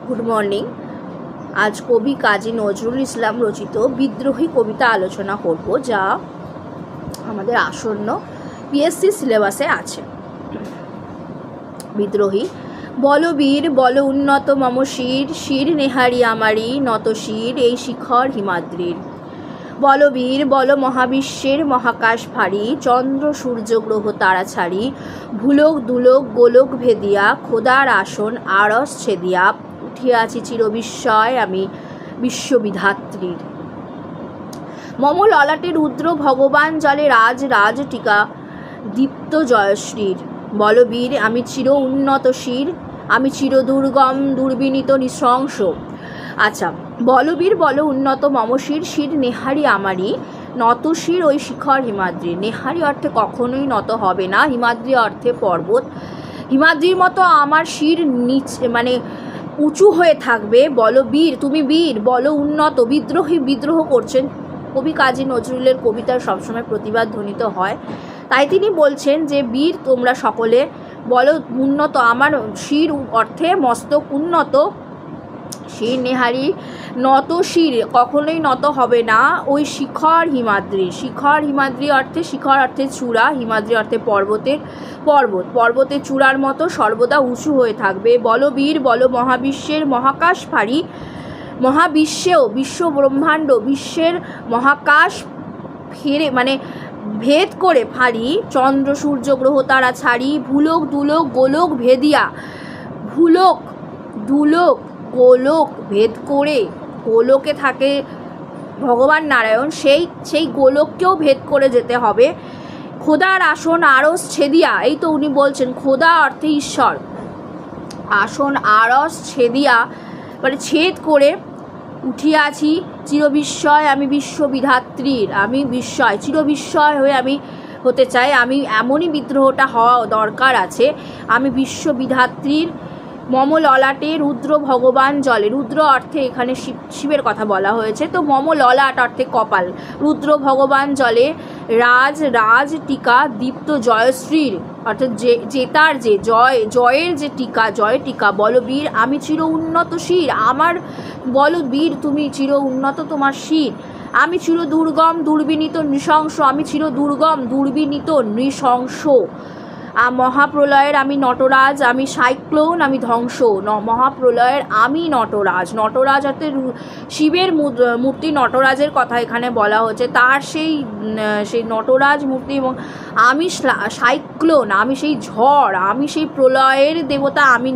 Good morning. আজ কবি কাজী নজরুল ইসলাম রচিত বিদ্রোহী কবিতা আলোচনা করব, যা আমাদের আসন্ন পিএসসি সিলেবাসে আছে। বিদ্রোহী। বল বীর বল উন্নত মম শির, শির নেহারি আমারি নত শির এই শিখর হিমাদ্রির। বল বীর বল মহাবিশ্বের মহাকাশ ভারী, চন্দ্র সূর্য গ্রহ তারা ছাড়ি, ভুলোক দুলোক গোলক ভেদিয়া খোদার আসন আরস ছেদিয়া, উঠিয়াছি চিরবিস্ময় আমি বিশ্ববিধাত্রীর। মম ললাটে রুদ্র ভগবান জলে রাজ রাজ টিকা দীপ্ত জয়শ্রীর। বলবীর আমি চির উন্নত শির, আমি চির দুর্গম দুর্বিনীত নৃশংস। আচ্ছা, বলবীর বল উন্নত মম শির, শির নেহারি আমারই নত শির ওই শিখর হিমাদ্রি। নেহারি অর্থে কখনোই নত হবে না, হিমাদ্রি অর্থে পর্বত। হিমাদ্রির মতো আমার শির মানে উঁচু হয়ে থাকবে। বলো বীর, তুমি বীর, বলো উন্নত। বিদ্রোহী বিদ্রোহ করছেন। কবি কাজী নজরুলের কবিতার সবসময় প্রতিবাদ ধ্বনিত হয়, তাই তিনি বলছেন যে বীর তোমরা সকলে, বলো উন্নত। আমার শির অর্থে মস্তক উন্নত, শির নেহারি নত শির কখনোই নত হবে না ওই শিখর হিমাদ্রি। শিখর হিমাদ্রি অর্থে, শিখর অর্থে চূড়া, হিমাদ্রি অর্থে পর্বতের পর্বত। পর্বতের চূড়ার মতো সর্বদা উঁচু হয়ে থাকবে। বলো বীর বলো মহাবিশ্বের মহাকাশ ভারী, মহাবিশ্বেও বিশ্ব ব্রহ্মাণ্ড বিশ্বের মহাকাশ ফেরে মানে ভেদ করে ফাড়ি, চন্দ্র সূর্য গ্রহ তারা ছাড়ি, ভুলোক দুলোক গোলক ভেদিয়া। ভুলোক দুলোক গোলক ভেদ করে, গোলকে থাকে ভগবান নারায়ণ, সেই গোলককেও ভেদ করে যেতে হবে। খোদার আসন আরস ছেদিয়া, এই তো উনি বলছেন খোদা অর্থে ঈশ্বর, আসন আরস ছেদিয়া মানে ছেদ করে, উঠিয়াছি চিরবিস্ময় আমি বিশ্ববিধাত্রীর। আমি বিস্ময়, চিরবিস্ময় হয়ে আমি হতে চাই, আমি এমনই বিদ্রোহটা হওয়া দরকার আছে। আমি বিশ্ববিধাত্রীর। মম ললাটে রুদ্র ভগবান জলে, রুদ্র অর্থে এখানে শিবের কথা বলা হয়েছে, তো মম ললাট অর্থে কপাল, রুদ্র ভগবান জলে রাজ রাজ টিকা দীপ্ত জয়শ্রীর অর্থাৎ জেতার যে জয়ের যে টিকা, জয় টিকা। বলো বীর আমি চির উন্নত শির, আমার বলো বীর তুমি চির উন্নত তোমার শির। আমি চির দুর্গম দুর্বিনীত নৃশংস, আমি চির দুর্গম দুর্বিনীত নৃশংস। মহাপ্রলয়ের আমি নটরাজ, আমি সাইক্লোন, আমি ধ্বংস। মহাপ্রলয়ের আমি নটরাজ, নটরাজ অর্থাৎ শিবের মূর্তি নটরাজের কথা এখানে বলা হচ্ছে, তার সেই নটরাজ মূর্তি। এবং আমি সাইক্লোন, আমি সেই ঝড়, আমি সেই প্রলয়ের দেবতা, আমি